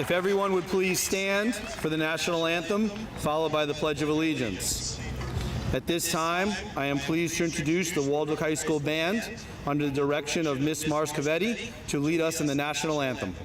If everyone would please stand for the national anthem, followed by the Pledge of Allegiance. At this time, I am pleased to introduce the Waldwick High School Band under the direction of Miss Marscavetti to lead us in the national anthem.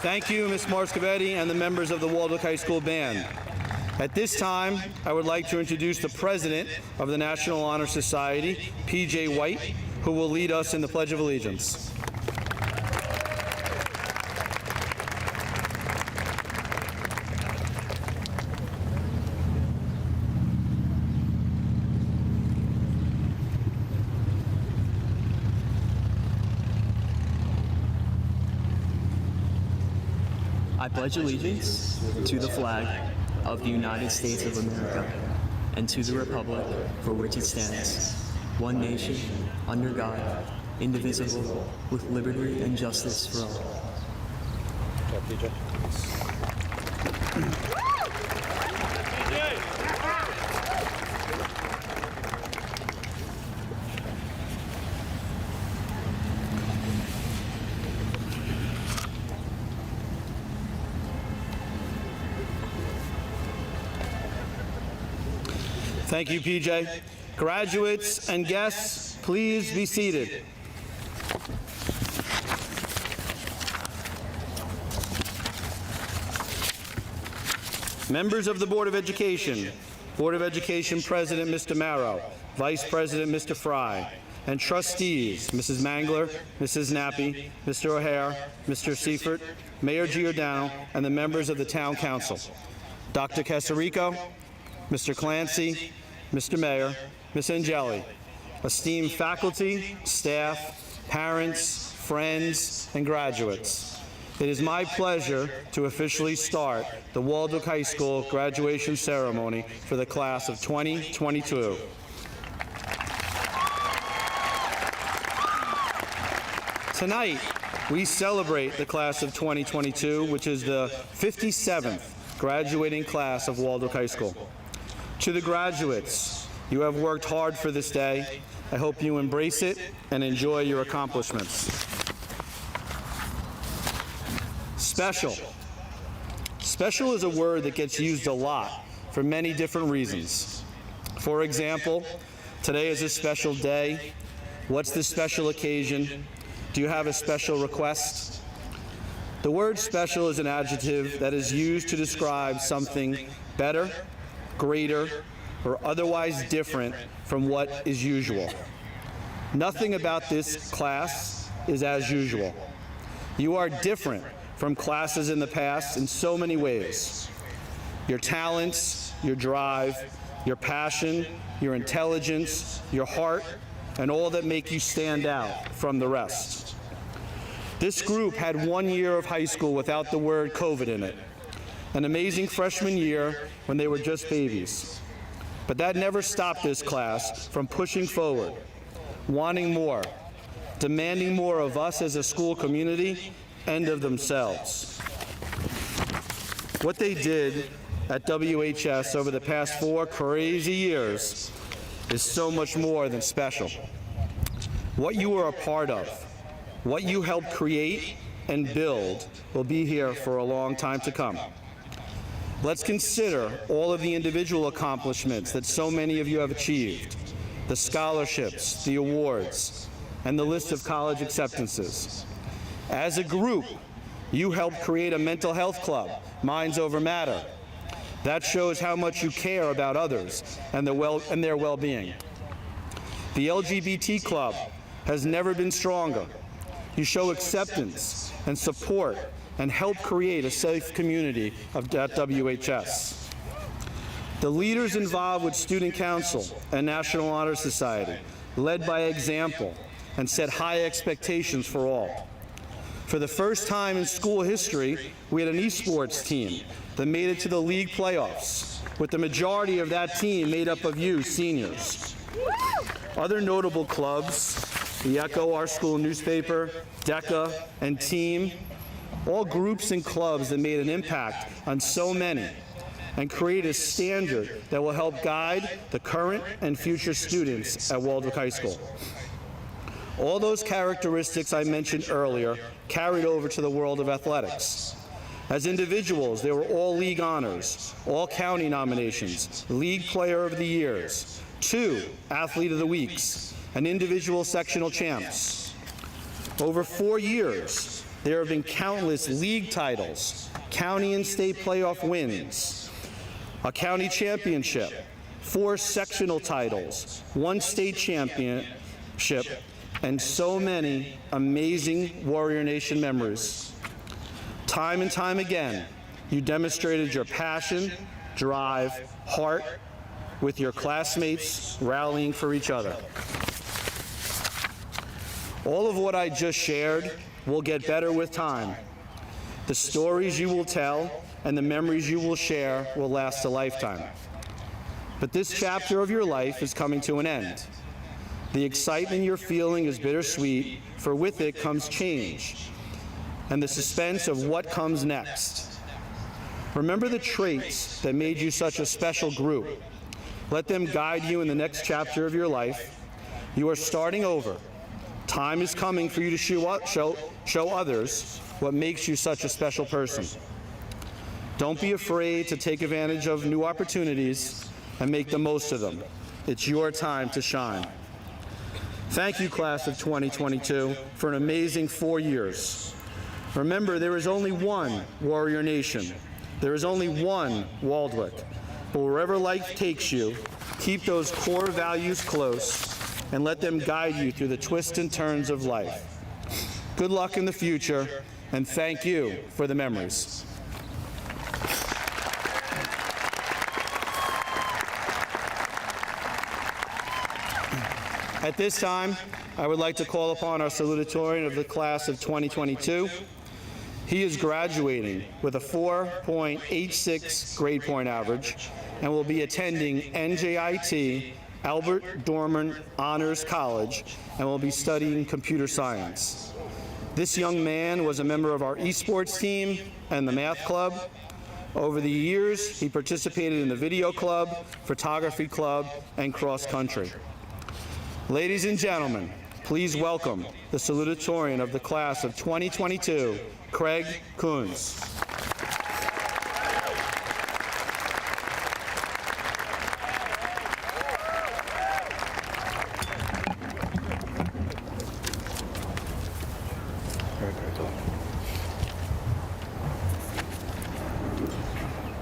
Thank you, Ms. Marscavetti and the members of the Waldwick High School Band. At this time, I would like to introduce the President of the National Honor Society, P.J. White, who will lead us in the Pledge of Allegiance. I pledge allegiance to the flag of the United States of America and to the republic for which it stands, one nation, under God, indivisible, with liberty and justice for all. Thank you, PJ. Graduates and guests, please be seated. Members of the Board of Education, Board of Education President Mr. Marrow, Vice President Mr. Fry, and trustees, Mrs. Mangler, Mrs. Nappi, Mr. O'Hare, Mr. Seifert, Mayor Giordano, and the members of the Town Council. Dr. Casarico, Mr. Clancy, Mr. Mayor, Ms. Angeli, esteemed faculty, staff, parents, friends, and graduates. It is my pleasure to officially start the Waldwick High School graduation ceremony for the class of 2022. Tonight, we celebrate the class of 2022, which is the 57th graduating class of Waldwick High School. To the graduates, you have worked hard for this day. I hope you embrace it and enjoy your accomplishments. Special. Special is a word that gets used a lot for many different reasons. For example, today is a special day. What's the special occasion? Do you have a special request? The word special is an adjective that is used to describe something better, greater, or otherwise different from what is usual. Nothing about this class is as usual. You are different from classes in the past in so many ways. Your talents, your drive, your passion, your intelligence, your heart, and all that make you stand out from the rest. This group had 1 year of high school without the word COVID in it. An amazing freshman year when they were just babies. But that never stopped this class from pushing forward, wanting more, demanding more of us as a school community and of themselves. What they did at WHS over the past 4 crazy years is so much more than special. What you are a part of, what you helped create and build will be here for a long time to come. Let's consider all of the individual accomplishments that so many of you have achieved, the scholarships, the awards, and the list of college acceptances. As a group, you helped create a mental health club, Minds Over Matter. That shows how much you care about others and their well-being. The LGBT club has never been stronger. You show acceptance and support and help create a safe community at WHS. The leaders involved with Student Council and National Honor Society led by example and set high expectations for all. For the first time in school history, we had an esports team that made it to the league playoffs, with the majority of that team made up of you, seniors. Other notable clubs, the Echo, our school newspaper, DECA, and TEAM, all groups and clubs that made an impact on so many and create a standard that will help guide the current and future students at Waldwick High School. All those characteristics I mentioned earlier carried over to the world of athletics. As individuals, they were all league honors, all county nominations, league player of the years, 2 athlete of the weeks, and individual sectional champs. Over 4 years, there have been countless league titles, county and state playoff wins, a county championship, 4 sectional titles, 1 state championship, and so many amazing Warrior Nation memories. Time and time again, you demonstrated your passion, drive, heart, with your classmates rallying for each other. All of what I just shared will get better with time. The stories you will tell and the memories you will share will last a lifetime. But this chapter of your life is coming to an end. The excitement you're feeling is bittersweet, for with it comes change and the suspense of what comes next. Remember the traits that made you such a special group. Let them guide you in the next chapter of your life. You are starting over. Time is coming for you to show others what makes you such a special person. Don't be afraid to take advantage of new opportunities and make the most of them. It's your time to shine. Thank you, class of 2022, for an amazing 4 years. Remember, there is only one Warrior Nation. There is only one Waldwick. But wherever life takes you, keep those core values close and let them guide you through the twists and turns of life. Good luck in the future, and thank you for the memories. At this time, I would like to call upon our salutatorian of the class of 2022. He is graduating with a 4.86 grade point average and will be attending NJIT Albert Dorman Honors College and will be studying computer science. This young man was a member of our esports team and the math club. Over the years, he participated in the video club, photography club, and cross country. Ladies and gentlemen, please welcome the salutatorian of the class of 2022, Craig Coons.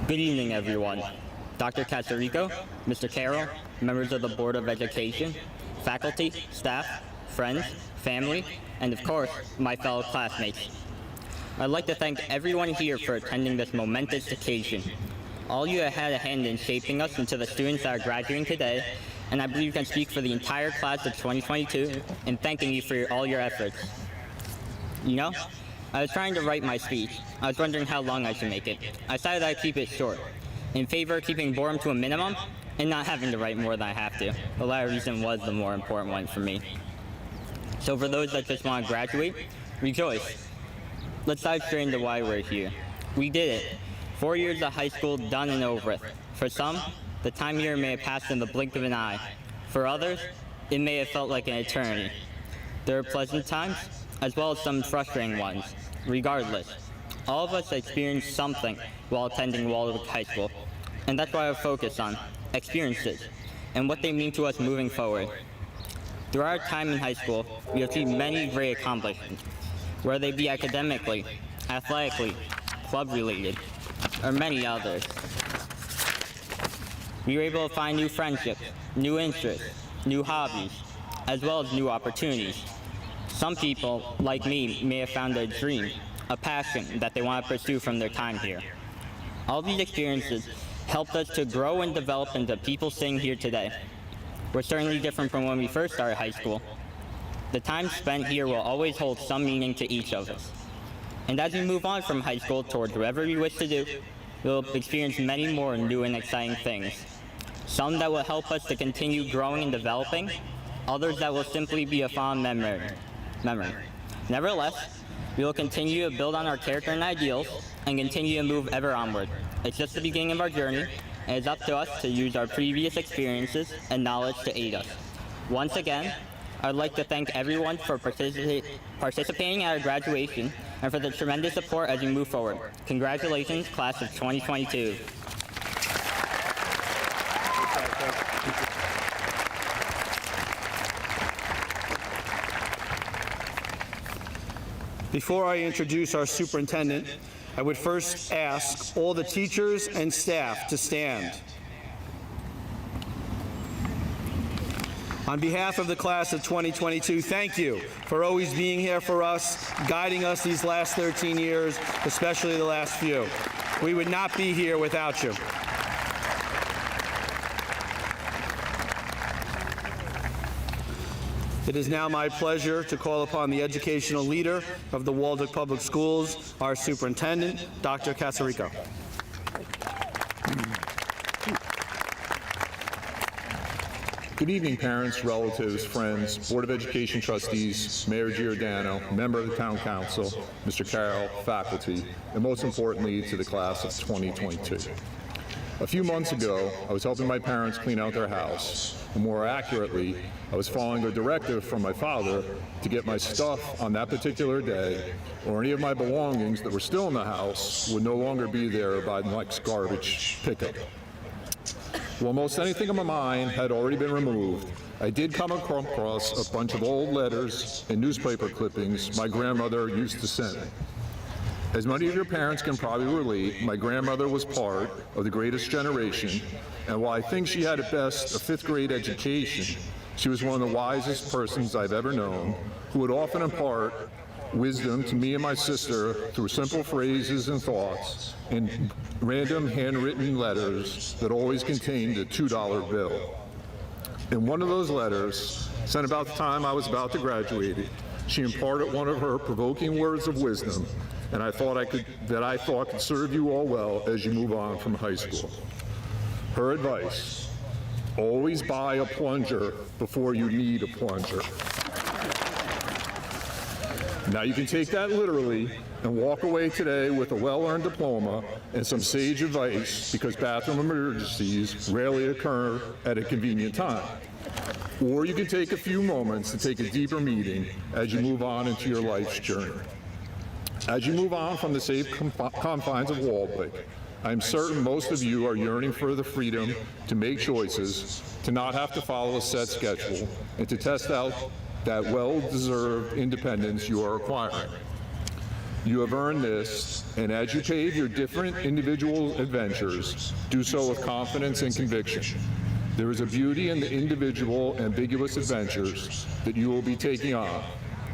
Good evening, everyone. Dr. Casarico, Mr. Carroll, members of the Board of Education, faculty, staff, friends, family, and of course, my fellow classmates. I'd like to thank everyone here for attending this momentous occasion. All you have had a hand in shaping us into the students that are graduating today, and I believe you can speak for the entire class of 2022 in thanking you for all your efforts. You know, I was trying to write my speech. I was wondering how long I should make it. I decided I'd keep it short, in favor of keeping boredom to a minimum and not having to write more than I have to. The latter reason was the more important one for me. So for those that just want to graduate, rejoice. Let's dive straight into why we're here. We did it. 4 years of high school done and over with. For some, the time here may have passed in the blink of an eye. For others, it may have felt like an eternity. There are pleasant times, as well as some frustrating ones. Regardless, all of us experience something while attending Waldwick High School, and that's why I focus on experiences and what they mean to us moving forward. Throughout our time in high school, we have seen many great accomplishments, whether they be academically, athletically, club-related, or many others. We were able to find new friendships, new interests, new hobbies, as well as new opportunities. Some people, like me, may have found a dream, a passion that they want to pursue from their time here. All these experiences helped us to grow and develop into people sitting here today. We're certainly different from when we first started high school. The time spent here will always hold some meaning to each of us. And as we move on from high school towards whatever we wish to do, we'll experience many more new and exciting things. Some that will help us to continue growing and developing, others that will simply be a fond memory. Nevertheless, we will continue to build on our character and ideals and continue to move ever onward. It's just the beginning of our journey, and it's up to us to use our previous experiences and knowledge to aid us. Once again, I'd like to thank everyone for participating at our graduation and for the tremendous support as we move forward. Congratulations, class of 2022. Before I introduce our superintendent, I would first ask all the teachers and staff to stand. On behalf of the class of 2022, thank you for always being here for us, guiding us these last 13 years, especially the last few. We would not be here without you. It is now my pleasure to call upon the educational leader of the Waldwick Public Schools, our superintendent, Dr. Casarico. Good evening, parents, relatives, friends, Board of Education trustees, Mayor Giordano, member of the Town Council, Mr. Carroll, faculty, and most importantly, to the class of 2022. A few months ago, I was helping my parents clean out their house, and more accurately, I was following a directive from my father to get my stuff on that particular day, or any of my belongings that were still in the house would no longer be there by the next garbage pickup. While most anything on my mind had already been removed, I did come across a bunch of old letters and newspaper clippings my grandmother used to send. As many of your parents can probably relate, my grandmother was part of the greatest generation, and while I think she had at best a 5th grade education, she was one of the wisest persons I've ever known, who would often impart wisdom to me and my sister through simple phrases and thoughts in random handwritten letters that always contained a $2 bill. In one of those letters, sent about the time I was about to graduate, she imparted one of her provoking words of wisdom, and I thought could serve you all well as you move on from high school. Her advice: always buy a plunger before you need a plunger. Now you can take that literally and walk away today with a well-earned diploma and some sage advice, because bathroom emergencies rarely occur at a convenient time. Or you can take a few moments to take a deeper meaning as you move on into your life's journey. As you move on from the safe confines of Waldwick, I'm certain most of you are yearning for the freedom to make choices, to not have to follow a set schedule, and to test out that well-deserved independence you are acquiring. You have earned this, and as you pave your different individual adventures, do so with confidence and conviction. There is a beauty in the individual, ambiguous adventures that you will be taking on.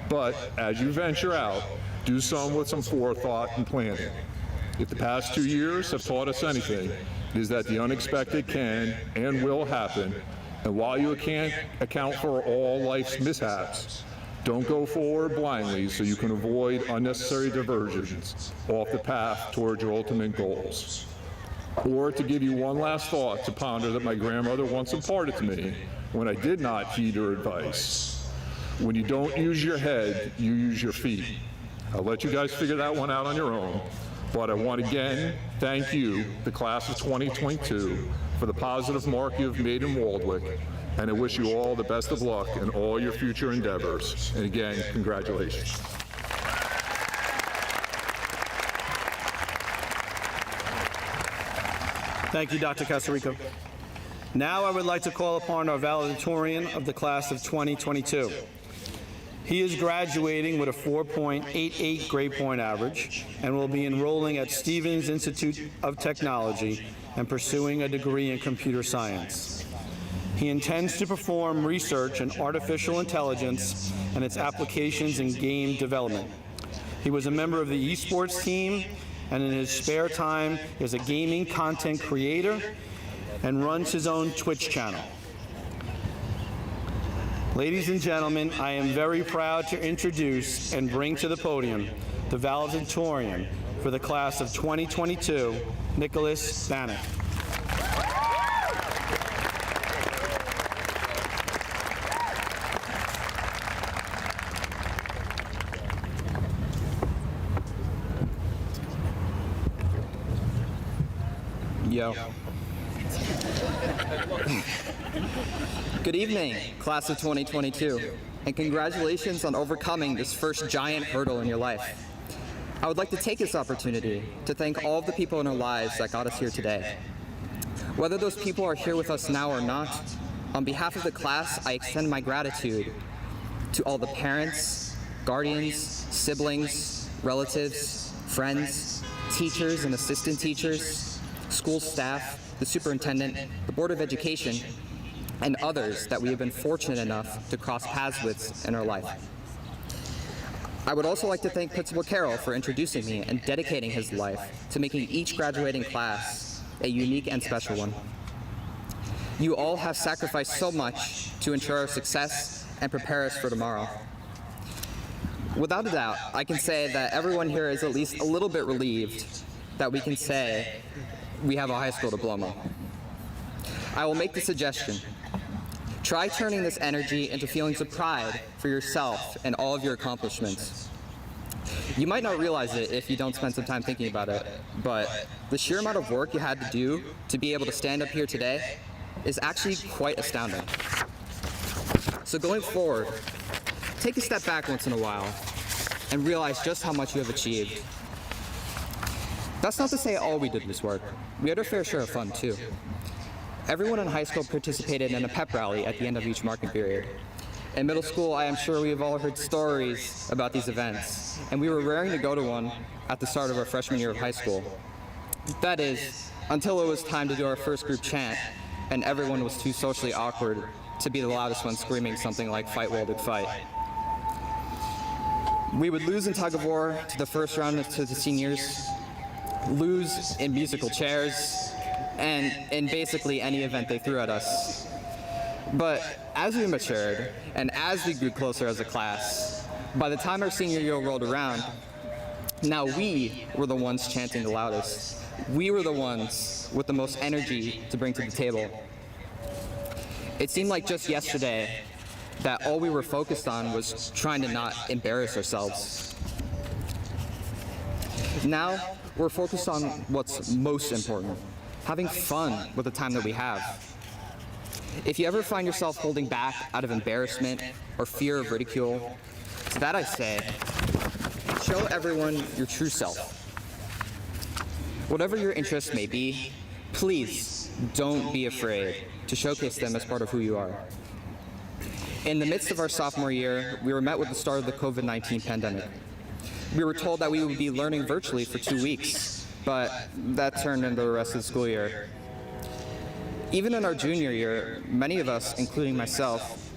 But as you venture out, do so with some forethought and planning. If the past 2 years have taught us anything, it is that the unexpected can and will happen, and while you can't account for all life's mishaps, don't go forward blindly so you can avoid unnecessary diversions off the path toward your ultimate goals. Or to give you one last thought to ponder that my grandmother once imparted to me when I did not heed her advice: when you don't use your head, you use your feet. I'll let you guys figure that one out on your own, But I want to again thank you, the class of 2022, for the positive mark you have made in Waldwick, and I wish you all the best of luck in all your future endeavors. And again, congratulations. Thank you, Dr. Casarico. Now I would like to call upon our valedictorian of the class of 2022. He is graduating with a 4.88 grade point average and will be enrolling at Stevens Institute of Technology and pursuing a degree in computer science. He intends to perform research in artificial intelligence and its applications in game development. He was a member of the esports team and in his spare time is a gaming content creator and runs his own Twitch channel. Ladies and gentlemen, I am very proud to introduce and bring to the podium the valedictorian for the class of 2022, Nicholas Bannock. Yo. Good evening, class of 2022, and congratulations on overcoming this first giant hurdle in your life. I would like to take this opportunity to thank all of the people in our lives that got us here today. Whether those people are here with us now or not, on behalf of the class, I extend my gratitude to all the parents, guardians, siblings, relatives, friends, teachers and assistant teachers, school staff, the superintendent, the Board of Education, and others that we have been fortunate enough to cross paths with in our life. I would also like to thank Principal Carroll for introducing me and dedicating his life to making each graduating class a unique and special one. You all have sacrificed so much to ensure our success and prepare us for tomorrow. Without a doubt, I can say that everyone here is at least a little bit relieved that we can say we have a high school diploma. I will make the suggestion. Try turning this energy into feelings of pride for yourself and all of your accomplishments. You might not realize it if you don't spend some time thinking about it, but the sheer amount of work you had to do to be able to stand up here today is actually quite astounding. So going forward, take a step back once in a while and realize just how much you have achieved. That's not to say all we did was work. We had our fair share of fun too. Everyone in high school participated in a pep rally at the end of each marking period. In middle school, I am sure we have all heard stories about these events, and we were raring to go to one at the start of our freshman year of high school. That is, until it was time to do our first group chant, and everyone was too socially awkward to be the loudest one screaming something like "Fight Waldwick, fight." We would lose in tug of war to the first round to the seniors, lose in musical chairs, and in basically any event they threw at us. But as we matured, and as we grew closer as a class, by the time our senior year rolled around, now we were the ones chanting the loudest. We were the ones with the most energy to bring to the table. It seemed like just yesterday that all we were focused on was trying to not embarrass ourselves. Now, we're focused on what's most important, having fun with the time that we have. If you ever find yourself holding back out of embarrassment or fear of ridicule, to that I say, show everyone your true self. Whatever your interests may be, please don't be afraid to showcase them as part of who you are. In the midst of our sophomore year, we were met with the start of the COVID-19 pandemic. We were told that we would be learning virtually for 2 weeks, but that turned into the rest of the school year. Even in our junior year, many of us, including myself,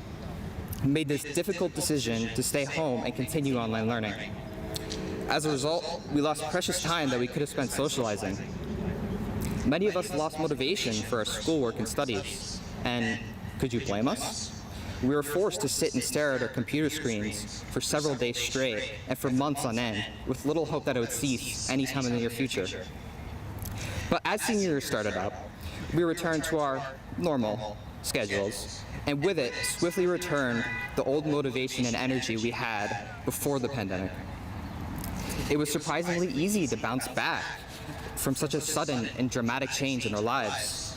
made this difficult decision to stay home and continue online learning. As a result, we lost precious time that we could have spent socializing. Many of us lost motivation for our schoolwork and studies, and could you blame us? We were forced to sit and stare at our computer screens for several days straight and for months on end, with little hope that it would cease anytime in the near future. But as senior year started up, we returned to our normal schedules, and with it, swiftly returned the old motivation and energy we had before the pandemic. It was surprisingly easy to bounce back from such a sudden and dramatic change in our lives.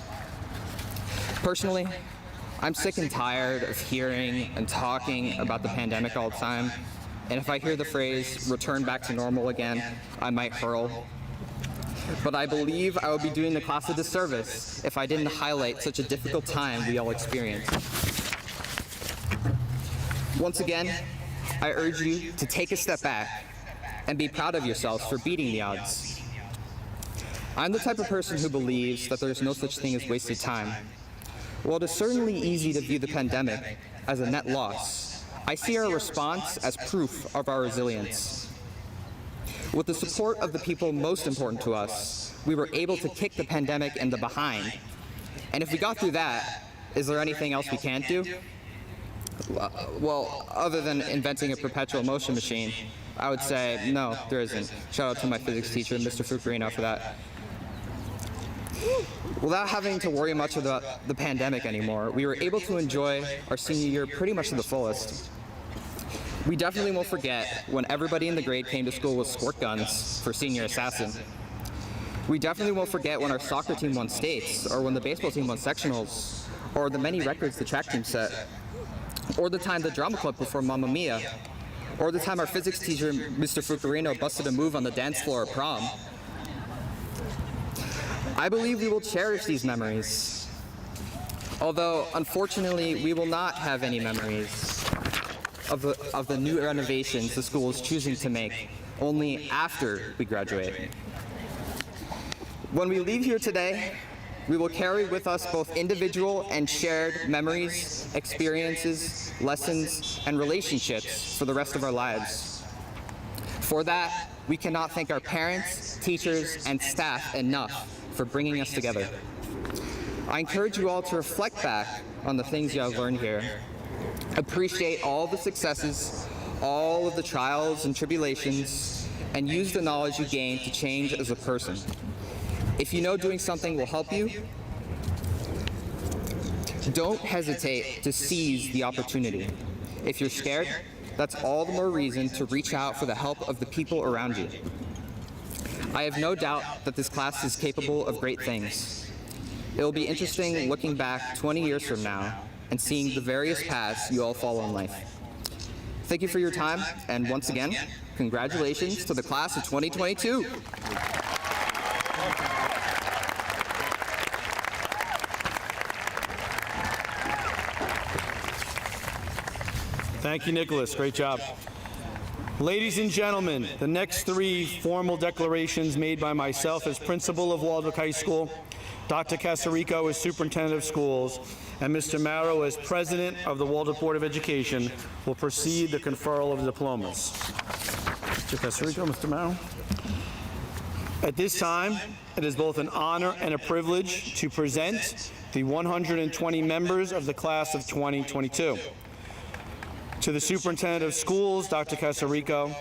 Personally, I'm sick and tired of hearing and talking about the pandemic all the time, and if I hear the phrase, return back to normal again, I might hurl. But I believe I would be doing the class a disservice if I didn't highlight such a difficult time we all experienced. Once again, I urge you to take a step back and be proud of yourselves for beating the odds. I'm the type of person who believes that there's no such thing as wasted time. While it is certainly easy to view the pandemic as a net loss, I see our response as proof of our resilience. With the support of the people most important to us, we were able to kick the pandemic in the behind. And if we got through that, is there anything else we can't do? Well, other than inventing a perpetual motion machine, I would say no, there isn't. Shout out to my physics teacher, Mr. Fukurino, for that. Without having to worry much about the pandemic anymore, we were able to enjoy our senior year pretty much to the fullest. We definitely won't forget when everybody in the grade came to school with squirt guns for senior assassin. We definitely won't forget when our soccer team won states, or when the baseball team won sectionals, or the many records the track team set, or the time the drama club performed Mamma Mia, or the time our physics teacher, Mr. Fukurino, busted a move on the dance floor at prom. I believe we will cherish these memories, although unfortunately we will not have any memories of the new renovations the school is choosing to make only after we graduate. When we leave here today, we will carry with us both individual and shared memories, experiences, lessons, and relationships for the rest of our lives. For that, we cannot thank our parents, teachers, and staff enough for bringing us together. I encourage you all to reflect back on the things you have learned here. Appreciate all the successes, all of the trials and tribulations, and use the knowledge you gain to change as a person. If you know doing something will help you, don't hesitate to seize the opportunity. If you're scared, that's all the more reason to reach out for the help of the people around you. I have no doubt that this class is capable of great things. It will be interesting looking back 20 years from now and seeing the various paths you all follow in life. Thank you for your time, and once again, congratulations to the class of 2022. Thank you, Nicholas. Great job. Ladies and gentlemen, the next three formal declarations made by myself as principal of Waldwick High School, Dr. Casarico as superintendent of schools, and Mr. Marrow as president of the Waldwick Board of Education will precede the conferral of the diplomas. Mr. Casarico, Mr. Marrow. At this time, it is both an honor and a privilege to present the 120 members of the class of 2022. To the superintendent of schools, Dr. Casarico,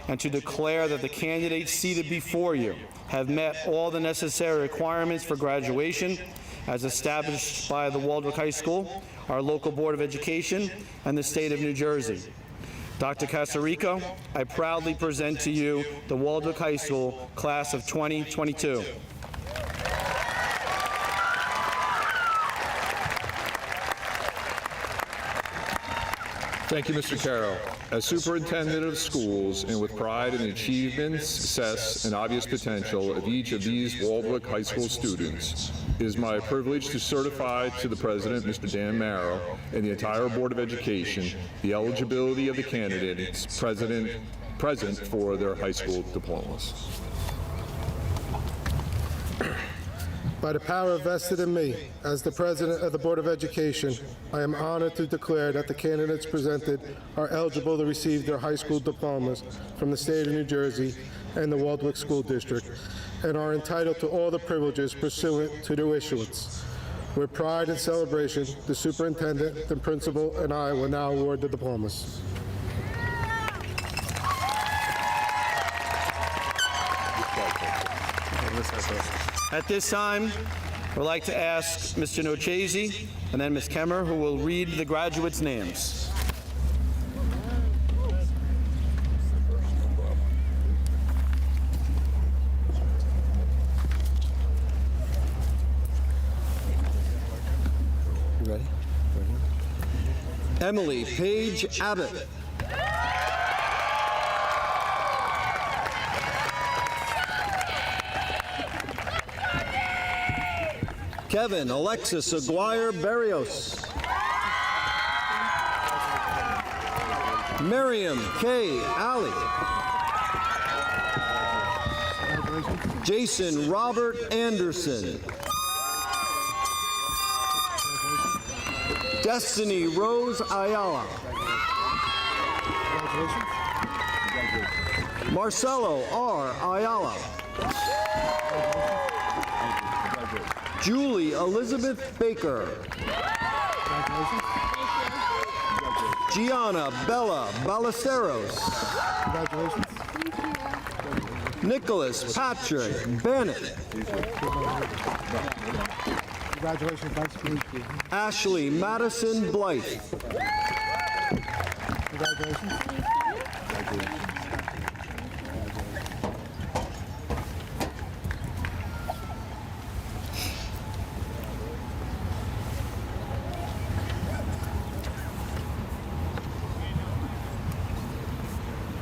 and to declare that the candidates seated before you have met all the necessary requirements for graduation as established by the Waldwick High School, our local Board of Education, and the state of New Jersey. Dr. Casarico, I proudly present to you the Waldwick High School class of 2022. Thank you, Mr. Carroll. As superintendent of schools, and with pride in the achievement, success, and obvious potential of each of these Waldwick High School students, it is my privilege to certify to the President, Mr. Dan Marrow, and the entire Board of Education, the eligibility of the candidates present for their high school diplomas. By the power vested in me as the President of the Board of Education, I am honored to declare that the candidates presented are eligible to receive their high school diplomas from the state of New Jersey and the Waldwick School District, and are entitled to all the privileges pursuant to their issuance. With pride and celebration, the superintendent, the principal, and I will now award the diplomas. At this time, we'd like to ask Mr. Nochese and then Ms. Kemmer, who will read the graduates' names. You ready? Emily Paige Abbott. Kevin Alexis Aguirre Barrios. Miriam K. Alley. Jason Robert Anderson. Destiny Rose Ayala. Marcelo R. Ayala. Julie Elizabeth Baker. Gianna Bella Ballesteros. Nicholas Patrick Bennett. Congratulations, Vice President. Ashley Madison Blythe. Congratulations.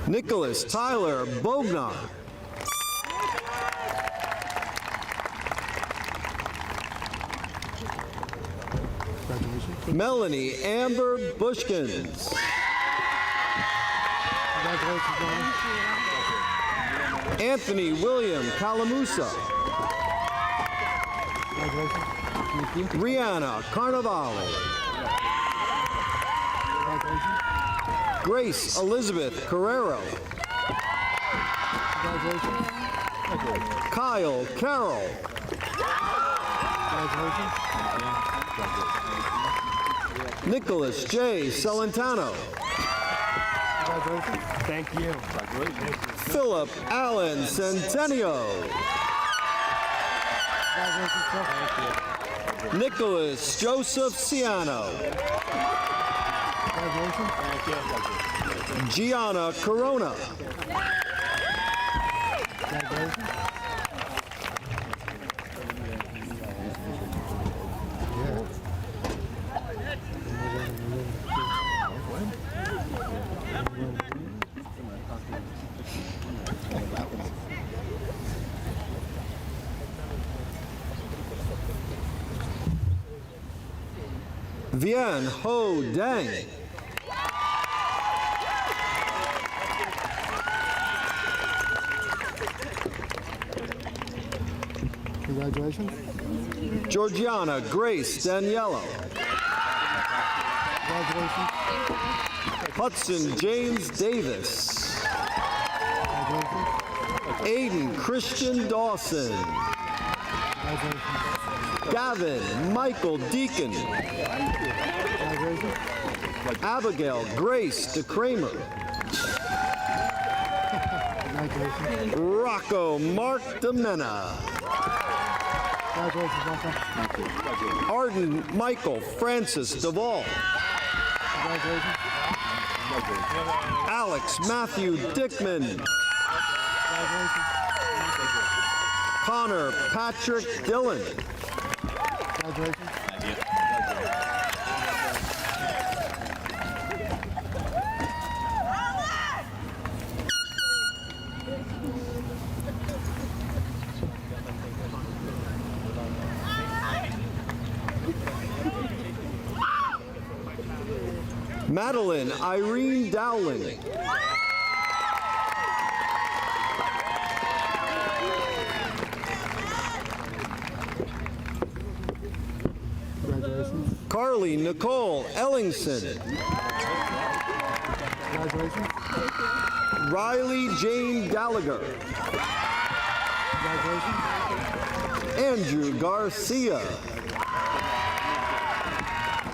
Nicholas Tyler Bognar. Melanie Amber Bushkins. Congratulations, Ron. Anthony William Calamusa. Congratulations. Rihanna Carnavale. Congratulations. Grace Elizabeth Carrero. Congratulations. Kyle Carroll. Congratulations. Nicholas J. Celentano. Congratulations. Thank you. Philip Allen Centenio. Congratulations, sir. Nicholas Joseph Ciano. Congratulations. Gianna Corona. Congratulations. Vian Ho Deng. Congratulations. Georgiana Grace Daniello. Congratulations. Hudson James Davis. Congratulations. Aiden Christian Dawson. Congratulations. Gavin Michael Deacon. Congratulations. Abigail Grace DeCramer. Congratulations. Rocco Mark DeMena. Congratulations, Rocco. Arden Michael Francis Duvall. Congratulations. Alex Matthew Dickman. Congratulations. Connor Patrick Dillon. Congratulations. Madeline Irene Dowling. Congratulations. Carly Nicole Ellingson. Congratulations. Riley Jane Gallagher. Congratulations. Andrew Garcia.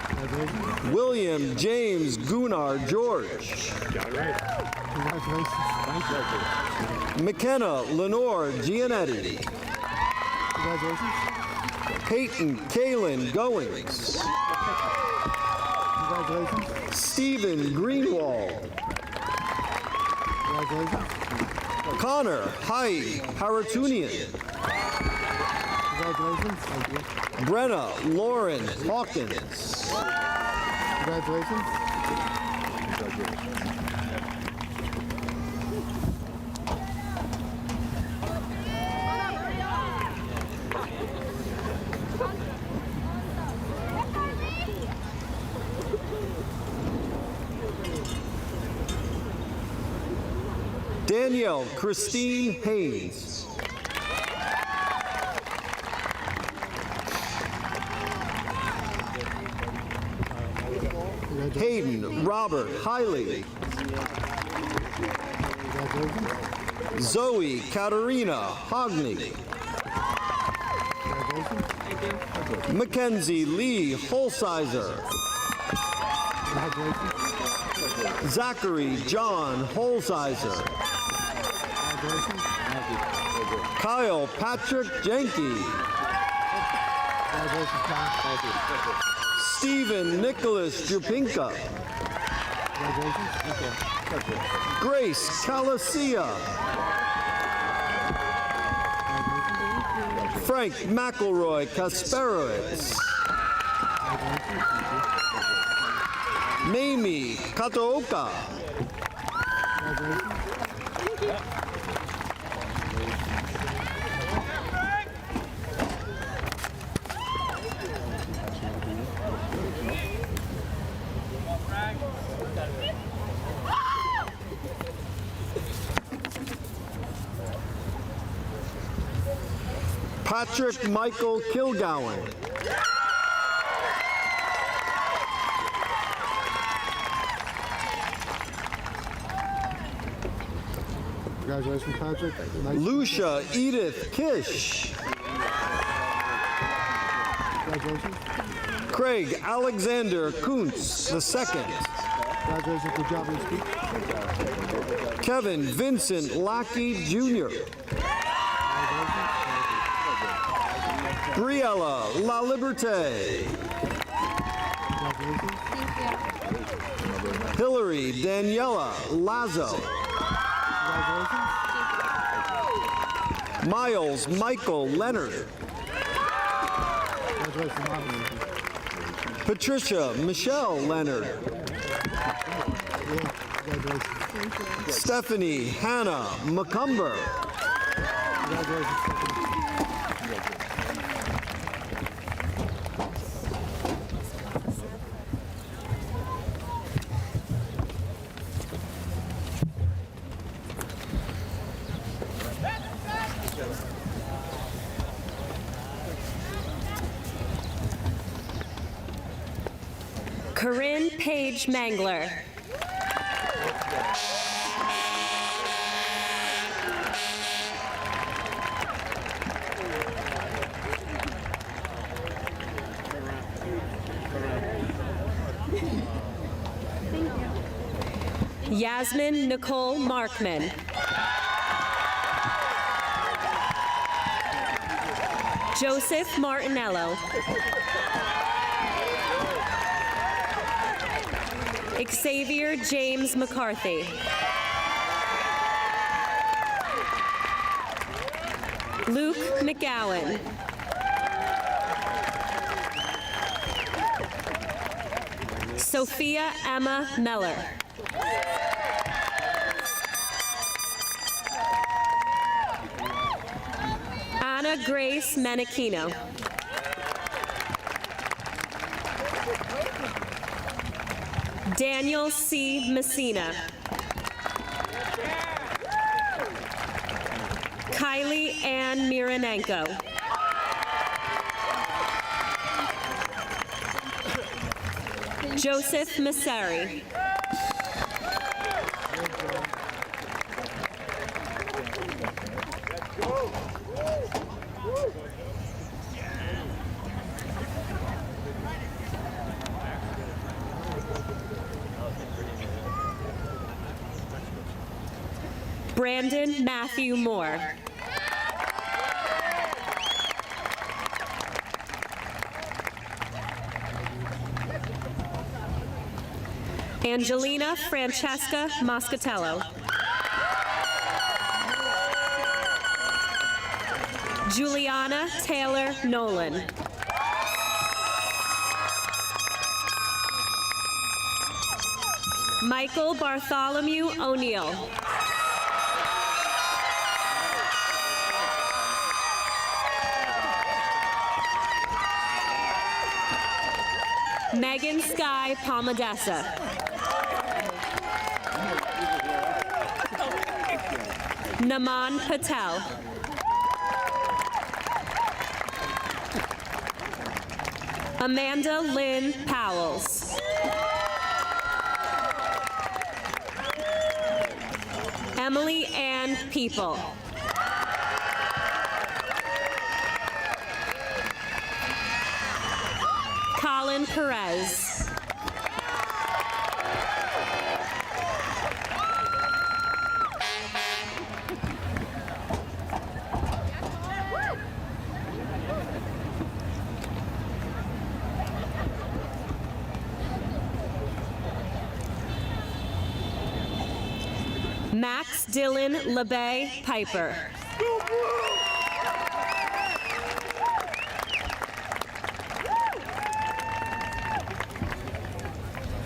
Congratulations. William James Gunnar George. Congratulations. McKenna Lenore Gianetti. Congratulations. Peyton Kaylin Goings. Congratulations. Stephen Greenwald. Congratulations. Connor Hyde Haratunian. Congratulations. Thank you. Brenna Lauren Hawkins. Congratulations. Danielle Christine Haynes. Hayden Robert Hiley. Zoe Katerina Hogney. Mackenzie Lee Holsizer. Zachary John Holsizer. Kyle Patrick Jenke. Stephen Nicholas Jupinka. Grace Calasia. Frank McElroy Kasperowitz. Mamie Kataoka. Patrick Michael Kilgowan. Congratulations, Patrick. Nice. Lucia Edith Kish. Congratulations. Craig Alexander Kuntz II. Congratulations. Good job in speech. Kevin Vincent Lackey Jr. Briella La Liberté. Hillary Daniela Lazo. Miles Michael Leonard. Patricia Michelle Leonard. Stephanie Hannah McCumber. Corinne Page Mangler. Yasmin Nicole Markman. Joseph Martinello. Xavier James McCarthy. Luke McGowan. Sophia Emma Meller. Anna Grace Menachino. Daniel C. Messina. Kylie Ann Mironenko. Joseph Masseri. Brandon Matthew Moore. Angelina Francesca Moscatello. Juliana Taylor Nolan. Michael Bartholomew O'Neill. Megan Sky Palmadessa. Naman Patel. Amanda Lynn Powells. Emily Ann People. Colin Perez. Max Dylan LeBay Piper.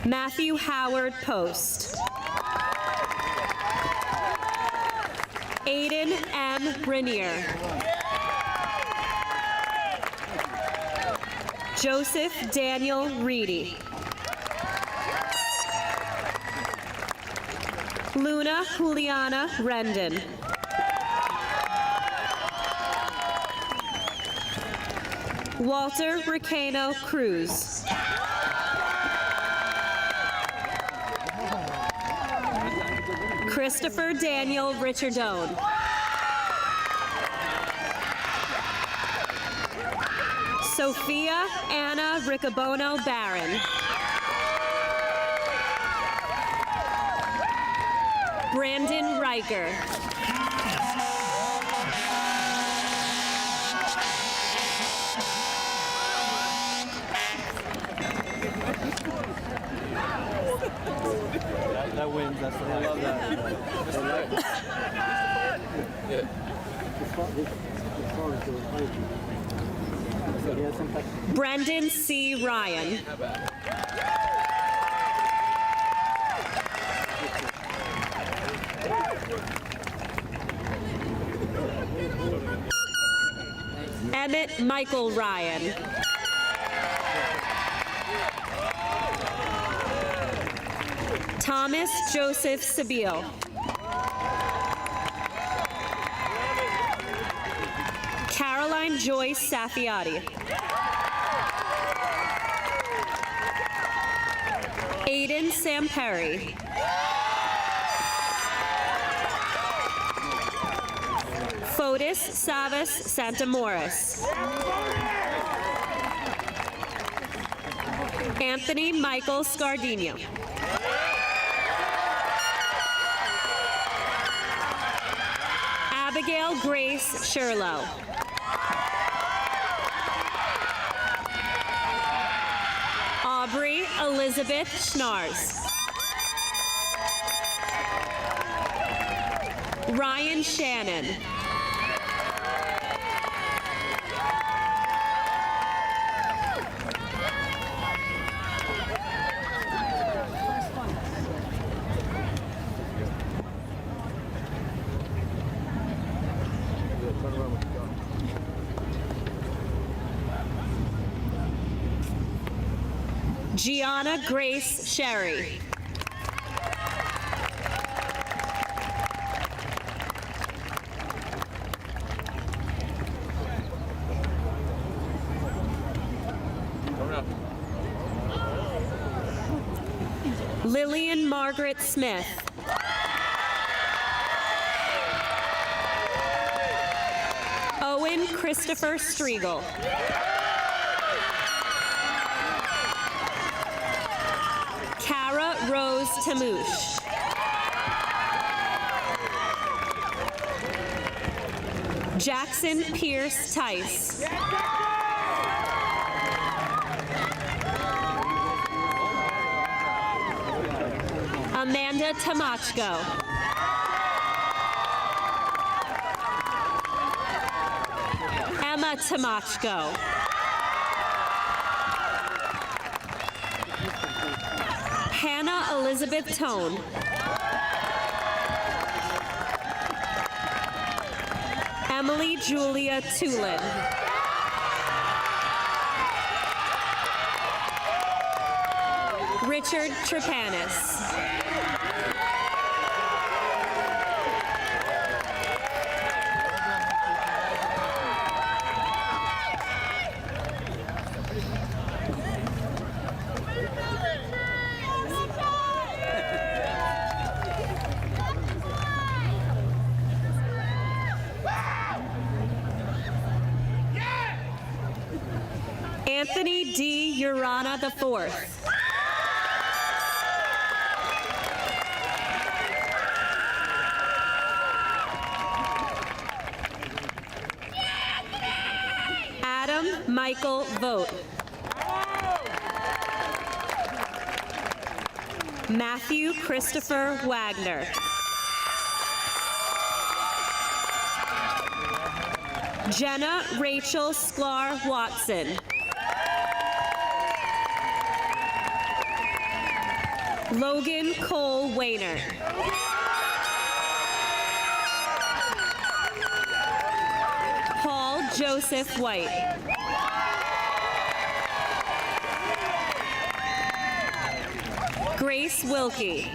Matthew Howard Post. Aiden M. Rainier. Joseph Daniel Reedy. Luna Juliana Rendon. Walter Ricano Cruz. Christopher Daniel Richardone. Sophia Anna Riccobono Barron. Brandon Riker. That wins. I love that. Brendan C. Ryan. Emmett Michael Ryan. Thomas Joseph Sabile. Caroline Joyce Safiati. Aiden Samperi. Fotis Savas Santamoris. Anthony Michael Scardino. Abigail Grace Sherlow. Aubrey Elizabeth Schnars. Ryan Shannon. Gianna Grace Sherry. Lillian Margaret Smith. Owen Christopher Striegel. Cara Rose Tamouche. Jackson Pierce Tice. Amanda Tamachko. Ella Tamachko. Hannah Elizabeth Tone. Emily Julia Tulin. Richard Trepanis. Anthony D. Urana IV. Adam Michael Vogt. Matthew Christopher Wagner. Jenna Rachel Sklar Watson. Logan Cole Wayner. Paul Joseph White. Grace Wilkie.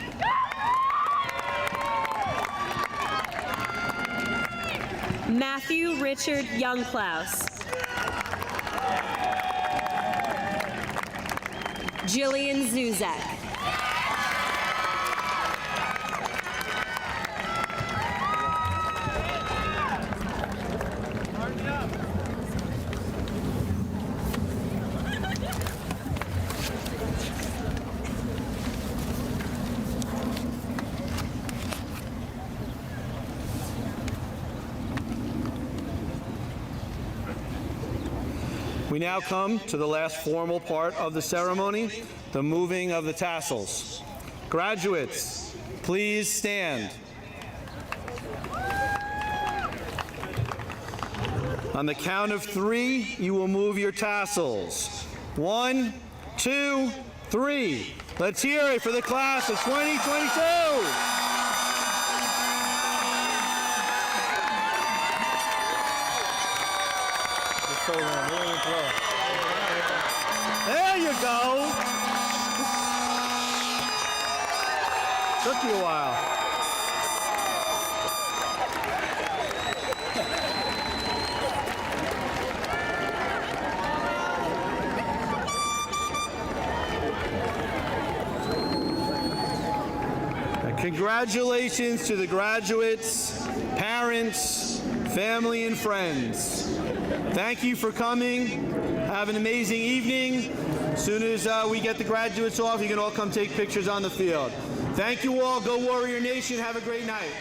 Matthew Richard Youngklaus. Jillian Zuzek. We now come to the last formal part of the ceremony, the moving of the tassels. Graduates, please stand. On the count of 3, you will move your tassels. 1, 2, 3. Let's hear it for the class of 2022. There you go. Took you a while. Congratulations to the graduates, parents, family, and friends. Thank you for coming. Have an amazing evening. As soon as we get the graduates off, you can all come take pictures on the field. Thank you all. Go Warrior Nation. Have a great night.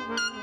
Thank you.